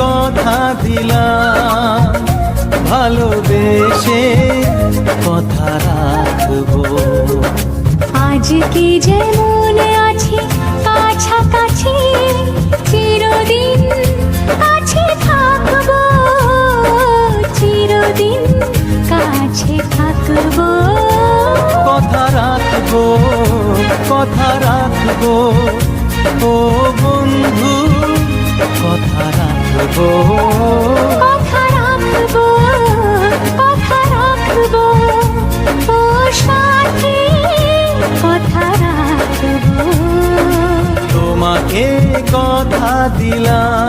কথা দিলাম, ভালোবেসে কথা রাখবো। আজকে যেমন আছি কাছাকাছি, চিরদিন কাছে থাকবো, চিরদিন কাছে থাকবো। কথা রাখবো, কথা রাখবো, ও বন্ধু কথা রাখবো। কথা রাখবো, কথা রাখবো, ও সাথী কথা রাখবো। তোমাকে কথা দিলাম,